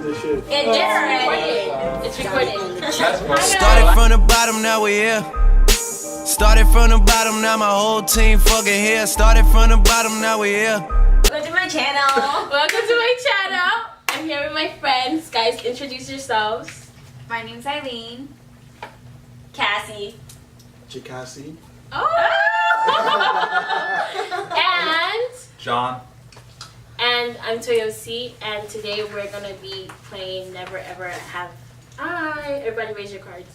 started. It did already. It's recording. Started from the bottom, now we're here. Started from the bottom, now my whole team fucking here. Started from the bottom, now we're here. Welcome to my channel. Welcome to my channel. I'm here with my friends. Guys, introduce yourselves. My name's Eileen. Cassie. Chikasi. Oh! And John. And I'm Toyo C, and today we're gonna be playing Never Ever Have I. Everybody raise your cards.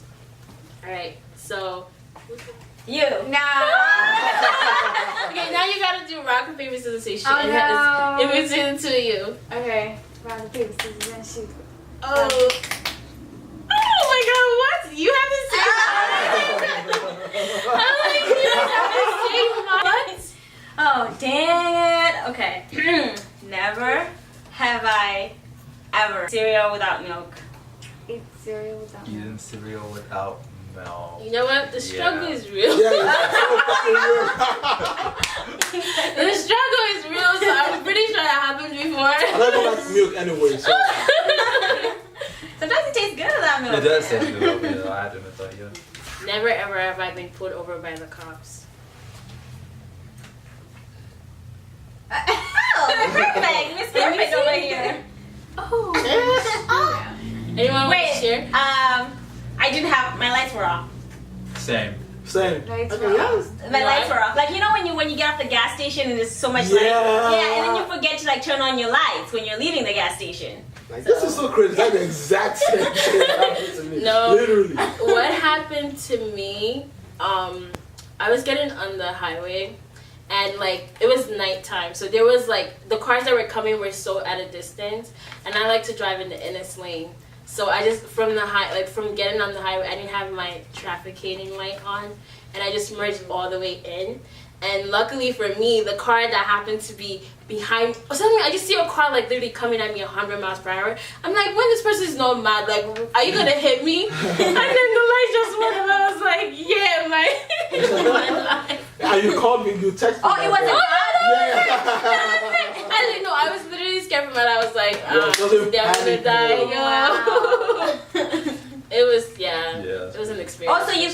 Alright, so you. No. Okay, now you gotta do rock, paper, scissors, say shit. Oh, no. It was in two of you. Okay. Rock, paper, scissors, and shoot. Oh. Oh my god, what? You have the same I'm like, you have the same what? Oh, dang it. Okay. Never have I ever cereal without milk. Eat cereal without milk. Eating cereal without milk. You know what? The struggle is real. Yeah, it's so fucking real. The struggle is real, so I'm pretty sure that happened before. I don't like milk anyway, so. Sometimes it tastes good without milk. It does taste good though, I have to admit that, yeah. Never ever have I been pulled over by the cops. Oh, perfect. Miss Perfect over here. Oh. Anyone want to Wait, share? I didn't have, my lights were off. Same. Same. Lights Okay, were yeah. off. My No, lights were off. Like, you know when you get off the gas station and there's so much light? Yeah. Yeah, and then you forget to like turn on your lights when you're leaving the gas station. Like, this is so crazy. That's the exact same shit that happened to me. No. Literally. What happened to me? I was getting on the highway, and like it was nighttime, so there was like the cars that were coming were so at a distance, and I like to drive in the inner lane. So I just from getting on the highway, I didn't have my trafficating light on, and I just merged all the way in. And luckily for me, the car that happened to be behind, or something, I just see a car like literally coming at me 100 miles per hour. I'm like, when this person's not mad, like, are you gonna hit me? And then the light just went and I was like, yeah, my life. And you called me, you texted me. Oh, it wasn't. I didn't know. I was literally scared for my life. I was like, doesn't they're gonna panic, die, bro. yo. Wow. It was, yeah. Yeah. It was an experience. Also, you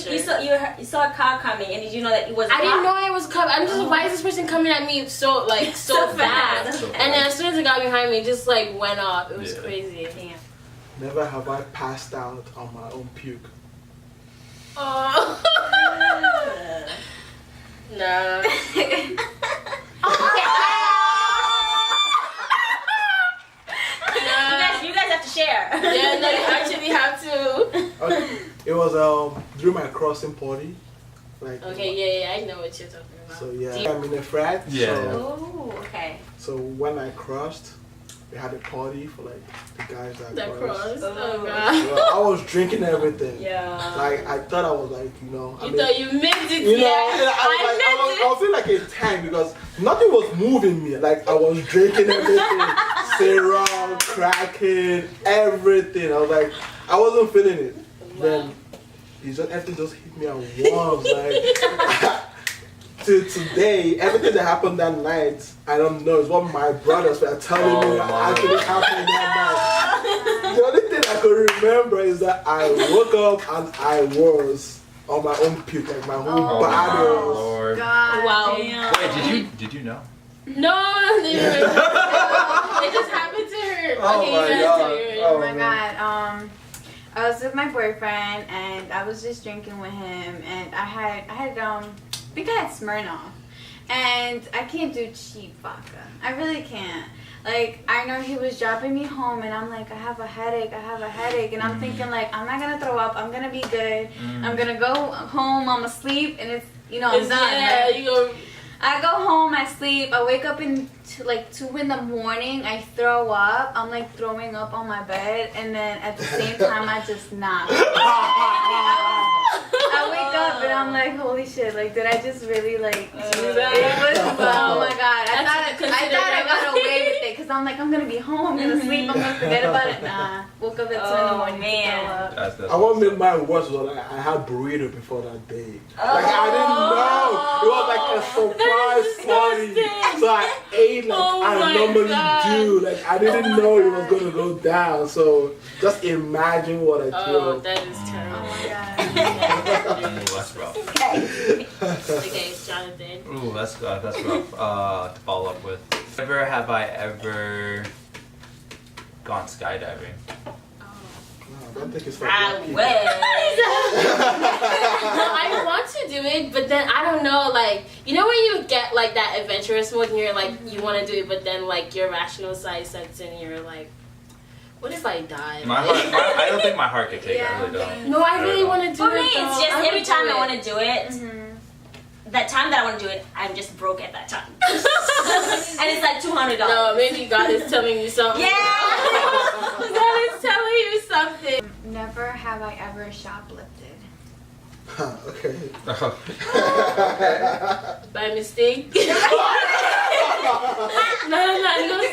saw a car coming, and did you know that it was a I didn't car? know I was coming. I'm just, why is this person coming at me so So fast? fast. So And then as soon as it got behind me, it just like went off. It was Yeah. crazy. Damn. Never have I passed out on my own puke. Oh. No. You guys have to share. Yeah, no, you actually have to. Okay. It was during my crossing party. Like, Okay, yeah, I know what you're talking about. So yeah, Deep. I'm in a frat. Yeah. Oh, okay. So when I crossed, we had a party for like the guys that The crossed. cross. Oh, Oh. God. So I was drinking everything. Yeah. Like I thought I was like, you know, You thought you made it, you know, yeah. I was feeling like a tank because nothing was moving me. Like I was drinking everything, syrup, cracking, everything. I was like, I wasn't feeling it. Then everything just hit me at once. Like to today, everything that happened that night, I don't know. It's what my brothers were telling me actually happened that night. The only thing I could remember is that I woke up and I was on my own puke, like my whole body Oh, was. Lord. God. Wow. Damn. Wait, did you know? No, they didn't. It just happened to her. Oh Okay, my you gotta God. tell your- Oh my God. I was with my boyfriend and I was just drinking with him and I think I had Smirnoff and I can't do cheap vodka. I really can't. Like, I know he was dropping me home and I'm like, I have a headache and I'm thinking like, I'm not gonna throw up, I'm gonna be good. I'm gonna go home, I'm asleep and it's, you know, I'm It's- done. yeah, right? you go. I go home, I sleep, I wake up in like 2 in the morning, I throw up, I'm like throwing up on my bed, and then at the same time I just knock. I wake up and I'm like, holy shit, like did I just really like do that? It was, oh my god, I thought I got away with it, because I'm like, I'm gonna be home, I'm gonna sleep, I'm gonna forget about it. Nah, woke up at 2 in the morning to throw up. That's I what made mine worse was like I had burrito before that day. Like I didn't know. It was like a surprise party. So So I ate like Oh I my normally God. do. Like I didn't know it was gonna go down. So just imagine what I Oh, killed. that is Oh terrible. my god. Ooh, that's rough. Okay, Jonathan. Ooh, that's rough. To follow up with. Never have I ever gone skydiving. No, I don't think it's for I black people. will. No, I want to do it, but then I don't know, like, you know when you get like that adventurous mode and you're like, you want to do it, but then like your rational side sets in, you're like, what if I die? My heart, I don't think my heart could take it. I really don't. No, I really want to do For it. me, it's though. just I every would time do I it. want to do it, that time that I want to do it, I'm just broke at that time. And it's like $200. No, maybe God is telling you something. Yeah! God is telling you something. Never have I ever shoplifted. Okay. By mistake. No,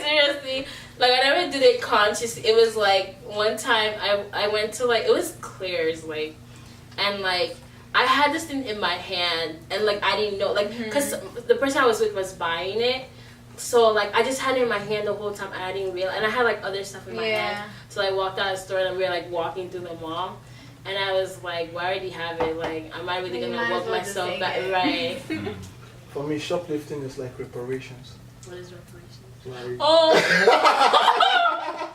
seriously. Like, I never did it consciously. It was like, one time I went to, like, it was Claire's, like, and, like, I had this thing in my hand, and, like, I didn't know, like, because the person I was with was buying it. So, like, I just had it in my hand the whole time, and I didn't realize, and I had, like, other stuff in my hand. So, I walked out of the store, and we were, like, walking through the mall. And I was like, well, I already have it. Like, am I really You going might to as walk well just myself take back? it. Right. For me, shoplifting is like reparations. What is reparations? Like, Oh!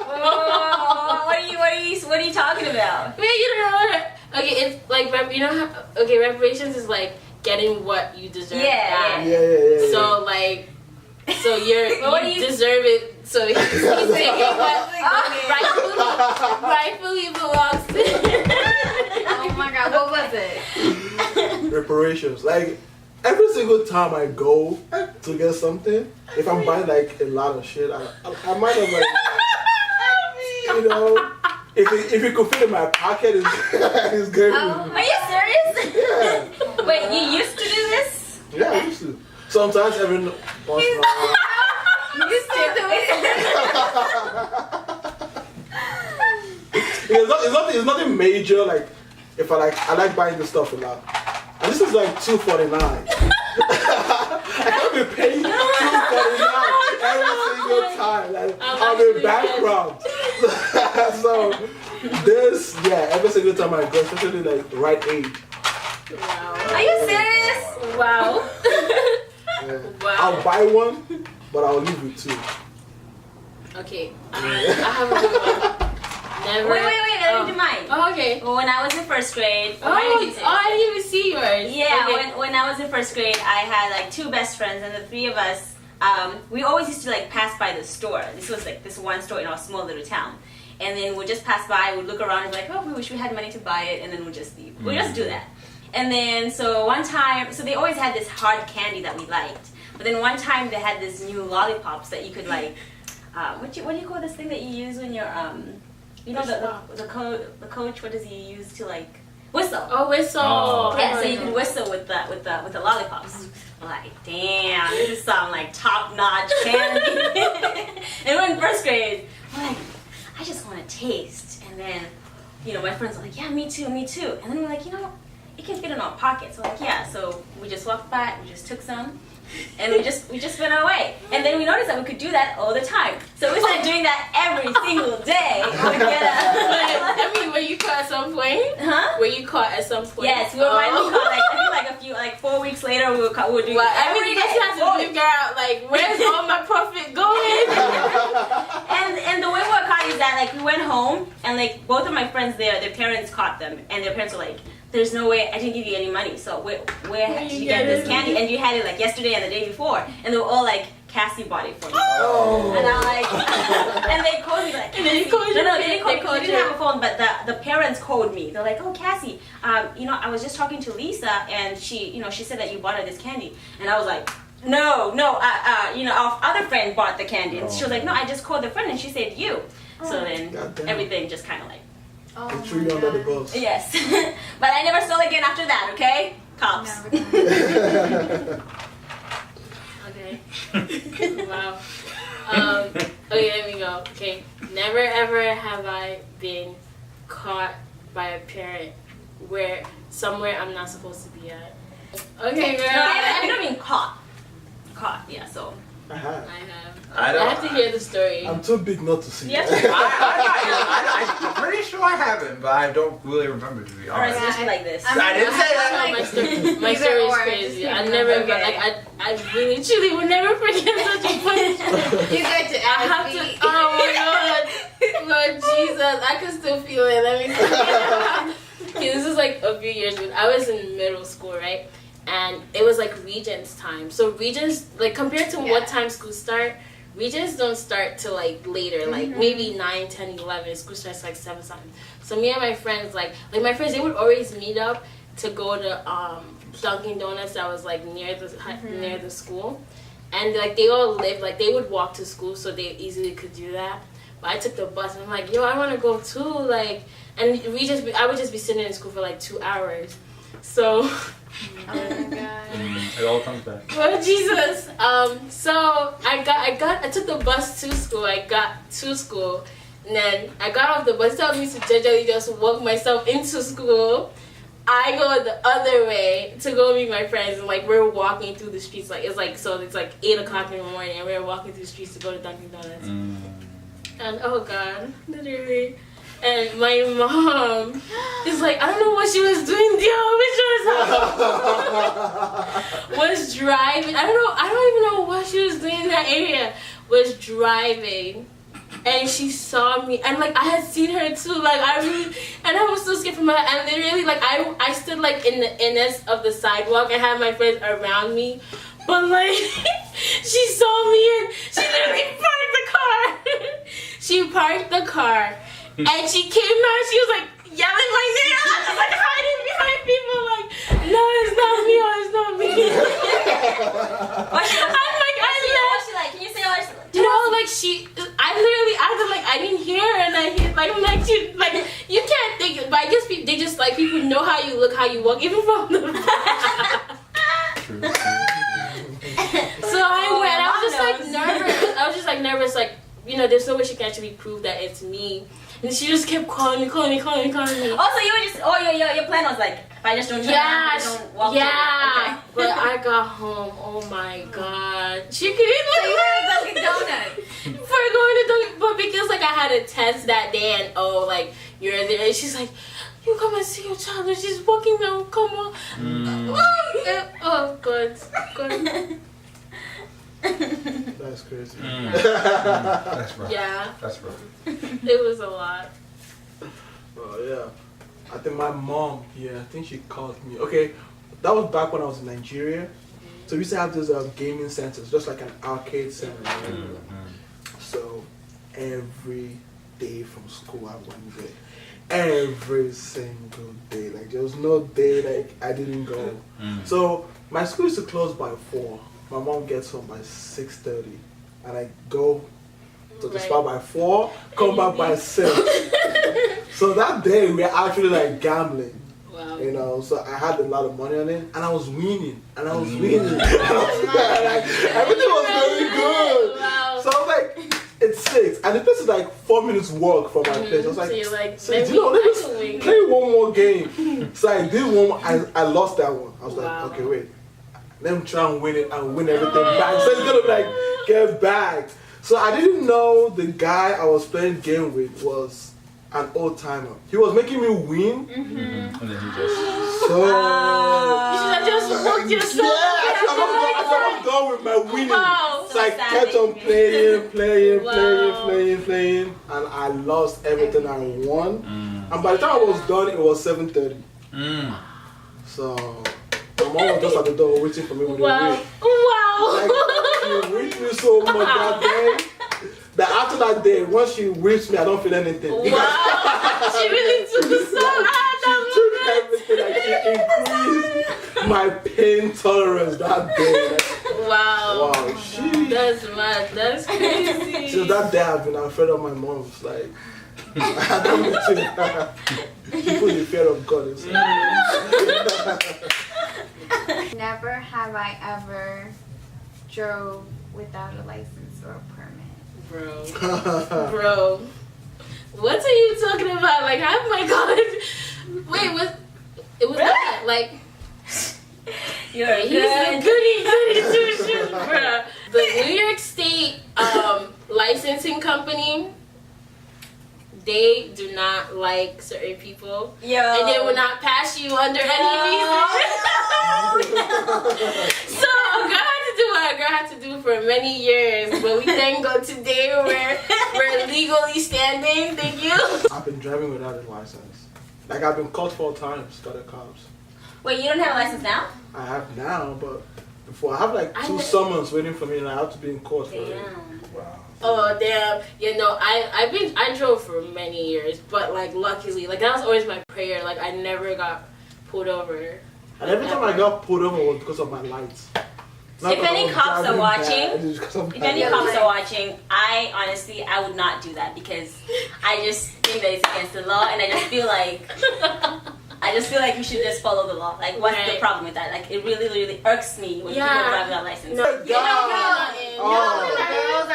Oh, what are you talking about? Man, you don't know what? Okay, it's like, you know how, okay, reparations is like getting what you deserve back. yeah. So, like, so What do you you- deserve it. So he's taking what rightfully belongs to Oh my god, what was it? reparations. Like every single time I go to get something, if I'm buying like a lot of shit, I might have like, you know, if it could fit in my pocket, it's good. Are you serious? Yeah, Wait, you used to do this? yeah, I used to. Sometimes every once in a while. You still do it? It's nothing major. Like if I like buying this stuff a lot, and this is like $2.49. I can't be paying $2.49 every single time. Like I'll be bankrupt. So this, yeah, every single time I go, especially like the right age. Wow. Are you serious? Wow. Yeah. Wow. I'll buy one, but I'll leave with two. Okay, I have a good one. Never. Wait, let me do mine. Oh, okay. Well, when I was in first grade, Oh, I didn't even see yours. yeah, Okay. when I was in first grade, I had like two best friends, and the three of us, we always used to like pass by the store. This was like this one store in our small little town, and then we'd just pass by, we'd look around and be like, oh, we wish we had money to buy it, and then we'd just leave. We'd just do that. And then so one time, so they always had this hard candy that we liked, but then one time they had this new lollipops that you could like, what do you call this thing that you use when you're you know the coach, what does he use to like whistle? Oh, whistle. Oh. Yeah, so you can whistle with the lollipops. I'm like, damn, this is some like top notch candy. And we're in first grade. I'm like, I just want to taste. And then, you know, my friends are like, yeah, me too. And then we're like, you know, it can fit in our pockets. So like, yeah. So we just walked by, we just took some. And we just went our way. And then we noticed that we could do that all the time. So we started doing that every single day. We get I mean, were you caught at some point? huh? Were you caught at some point? Yes, we were finally caught. Like I think like 4 weeks later, we were doing Well, it I mean, every you guys have to day. figure out, like, where's all my profit going? And the way we were caught is that like we went home and like both of my friends there, their parents caught them, and their parents were like, "There's no way I didn't give you any money. So where did you get this candy? And you had it like yesterday and the day before." And they were all like, "Cassie bought it for me." Oh. And I'm like, and they called me like, And then you called no, your they didn't parents. call me. They didn't have a phone, but the parents called me. They're like, "Oh, Cassie, you know, I was just talking to Lisa, and she said that you bought her this candy." And I was like, no, you know, our other friend bought the candy. And she was like, "No, I just called the friend, and she said you." So then Goddamn. everything just kind of like, Oh They threw you under the bus. yes. But I never stole again after that. Okay, cops. Okay. Wow. Okay, let me go. Okay. Never ever have I been caught by a parent somewhere I'm not supposed to be at. Okay, girl. No, I don't mean caught. Caught, yeah. So I have. I have. I I don't- have to hear the story. I'm too big not to see. Yes. I'm pretty sure I haven't, but I don't really remember, to be All right, honest. so just like this. I didn't say that. My story, my Either story is or, crazy. just I keep never, going. like, I really, truly would never forget such a punishment. You got to I have to. Oh my God, Lord Jesus, I can still feel it. Let me see. Okay, this is like a few years ago. I was in middle school, right? And it was like Regents time. So Regents, like compared to what time school start, Regents don't start till like later, like maybe 9, 10, 11. School starts like 7 something. So me and my friends, like my friends, they would always meet up to go to Dunkin' Donuts that was like near the school. And like they all lived, like they would walk to school, so they easily could do that. But I took the bus and I'm like, yo, I want to go too, like, and I would just be sitting in school for like 2 hours. So, Oh my God. It all comes back. oh Jesus. So I took the bus to school. I got to school, and then I got off the bus. Told me to gingerly just walk myself into school. I go the other way to go meet my friends, and like we're walking through the streets. Like it's like 8 o'clock in the morning, and we're walking through the streets to go to Dunkin' Donuts. And oh God, literally. And my mom is like, I don't know what she was doing. Was driving. I don't even know what she was doing in that area. Was driving. And she saw me, and like I had seen her too, like I was so scared from her, and literally like I stood like in the inness of the sidewalk and had my friends around me, but like she saw me and she literally parked the car. She parked the car, and she came out. She was like yelling my name. I was just like hiding behind people, like no, it's not me, oh, it's not me. What's she like? Can you say what she like? No, like I literally acted like I didn't hear her, and I hit like I'm like you can't think, but I guess they just like people know how you look, how you walk, even from the back. So I went. I was just like nervous. I was just like nervous, like there's no way she can actually prove that it's me. And she just kept calling me. Also, you were just your plan was like, if I just don't turn around, I don't walk to yeah. But I got home. Oh my God, she could So you were at Dunkin' Donuts. for going to Dunkin', but because like I had a test that day, and like you're there, and she's like, you come and see your child, and she's walking down. Come on. Oh God. That's crazy. That's rough. Yeah, That's rough. it was a lot. Oh yeah. I think my mom, I think she called me. Okay, that was back when I was in Nigeria. So we used to have those gaming centers, just like an arcade center. So every day from school I went there. Every single day. Like there was no day like I didn't go. So my school used to close by 4. My mom gets home by 6:30. And I go to the spot by 4, come back by 6. So that day we were actually like gambling. Wow. So I had a lot of money on it, and I was winning, and I was winning. And everything was very good. Wow. So I was like, it's 6, and the place is like 4 minutes walk from my place. I was like, So you're like, so, let me play one more game. So I did one. I lost that one. I was like, Wow. okay, wait. Let me try and win it and win everything back. So it's gonna be like get back. So I didn't know the guy I was playing game with was an old timer. He was making me win. And then he just. So You should have just booked yourself. yeah, I'm done with my winning. Wow. So I kept on playing, and I lost everything I won. And by the time I was done, it was 7:30. So my mom was just at the door waiting for me with a Wow. ring. Wow. Like, she whipped me so much that day that after that day, once she whips me, I don't feel anything. Wow. She really took so hard. She took everything, like she increased my pain tolerance that day. Like, Wow. wow, That's mad. That's crazy. so that day I've been afraid of my mom's like I don't need to put the fear of God inside. Never have I ever drove without a license or a permit. Bro. What are you talking about? Like, oh my God. Wait, it was that, like, You're he's a goody two shoes, bro. The New York like certain people. Yo. And they will not pass you under any reason. So a girl had to do what a girl had to do for many years, but we thank God today we're legally standing. Thank you. I've been driving without a license. Like I've been caught 4 times, got the cops. Wait, you don't have a license now? I have now, but before I have like I 2 know. summons waiting for me, and I have to be in court for it. Damn. Wow. Oh damn! You know, I drove for many years, but like luckily, like that was always my prayer. Like I never got pulled over. And every time I got pulled over was because of my lights. Not If because any I was cops are driving watching, bad, it's because of If my any lights. cops are watching, I would not do that because I just think that it's against the law, and I just feel like you should just follow the law. Like, what's the Right. problem with that? Like, it really, really irks me when people Yeah. drive without license. No, it don't mean nothing. Oh.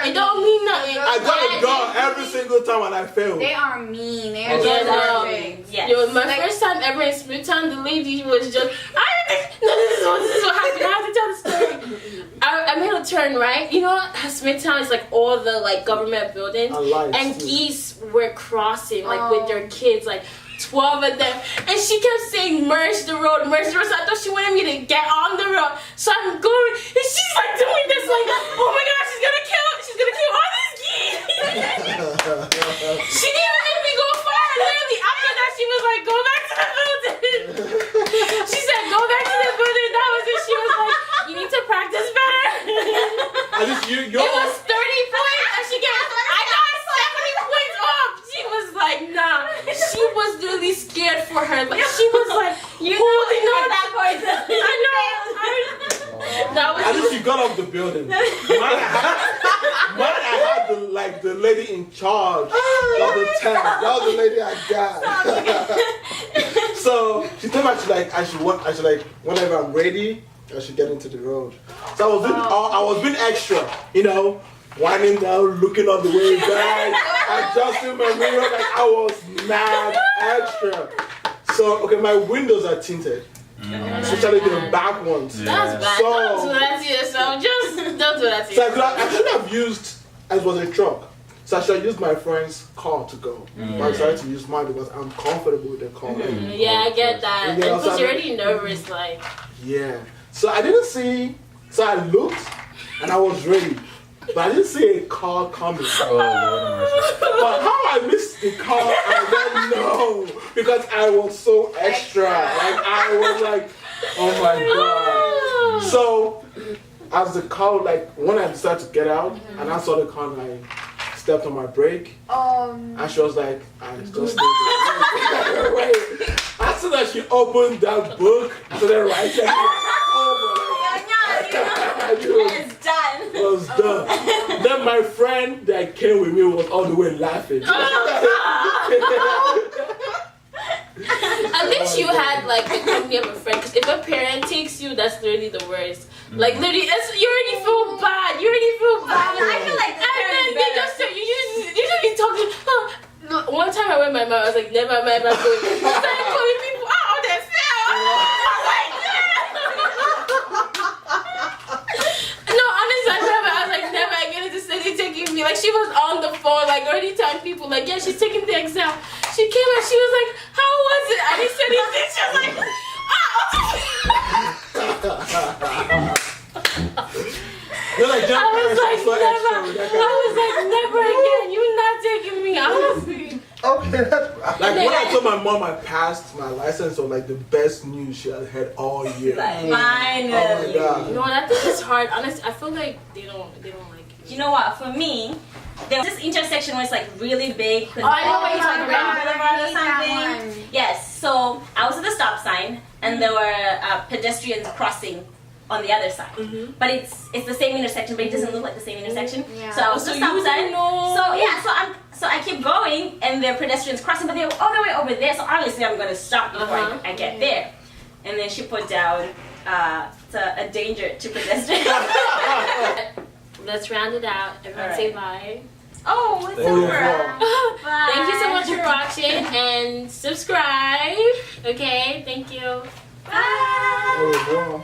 It don't mean nothing. I got a gun every single time and I failed. They are mean. They are Yeah, just no. perfect. Yes. Yo, my Like- first time ever in Smithtown, the lady was just, this is what happened. I have to tell the story. I made a turn right. You know, Smithtown is like all the like government buildings, I lied, and too. geese were crossing like Oh. with their kids, like 12 of them, and she kept saying merge the road, merge the road. So I thought she wanted me to get on the road. So I'm going, and she's like doing this, like, oh my God, she's gonna kill all these geese. She didn't even make me go far. Literally, after that, she was like, go back to the building. She said, go back to the building. That was it. She was like, you need to practice better. At least It was 30 points, and I got 70 points off. She was like, nah. She was really scared for her. Like, she was like, You holding know on. at that point. I know. That At least was you got off the building. Mine, I had the lady in charge of the tent. That was the lady I got. So she told me I should whenever I'm ready, I should get into the road. So I was being extra, you know, winding down, looking all the way back, adjusting my mirror, like I was mad extra. So okay, my windows are tinted. Especially the back ones. That's bad. So- Don't do that to yourself. Just don't do that to So yourself. I should have used, it was a truck. So I should have used my friend's car to go. But I decided to use mine because I'm comfortable with the car. Yeah, I get that. You And get what I'm because you're saying? already nervous, like. Yeah. So I didn't see, so I looked and I was ready. But I didn't see a car coming. Oh, Lord have mercy. But how I missed the car, I don't know. Because I was so extra. Like I was like, oh my God. So as the car, like when I decided to get out and I saw the car and I stepped on my brake and she was like, I just stayed there. Wait. As soon as she opened that book, so then right there, It's done. it was done. Then my friend that came with me was all the way laughing. At least you had like the company of a friend. Because if a parent takes you, that's literally the worst. Like literally, you already feel bad. You already feel bad. I feel like the and parent then is they better. just you just be talking. One time I went with my mom. I was like, never mind, my phone. I started calling people out of their cell. No, honestly, I was like, never again. It's the city taking me. Like she was on the phone, like already telling people, like, yeah, she's taking the exam. She came and she was like, how was it? I didn't say anything. She was like, You're like, I was like, so never. extra with that kind I of- was like, never again. You're not taking me, honestly. Okay, that's like when I told my mom I passed my license, was like the best news she had had all year. Like, Oh my finally. God. No, that thing is hard. Honestly, I feel like they don't like it. You know what? For me, there was this intersection where it's like really big. Oh, I know what you're my talking God, about. Boulevard or I hate that something. one. Yes. So I was at the stop sign, and there were pedestrians crossing on the other side. But it's the same intersection, but it doesn't look like the same intersection. Yeah. So I was So at the you stop didn't sign. know. So yeah. So I keep going, and there are pedestrians crossing, but they're all the way over there. So obviously I'm gonna stop before I get there. And then she put down a danger to pedestrians. Let's round it out. Everyone say bye. Oh, it's Oh, over. yeah. Bye. Thank you so much for watching and subscribe. Okay, thank you. Bye. Oh, wow.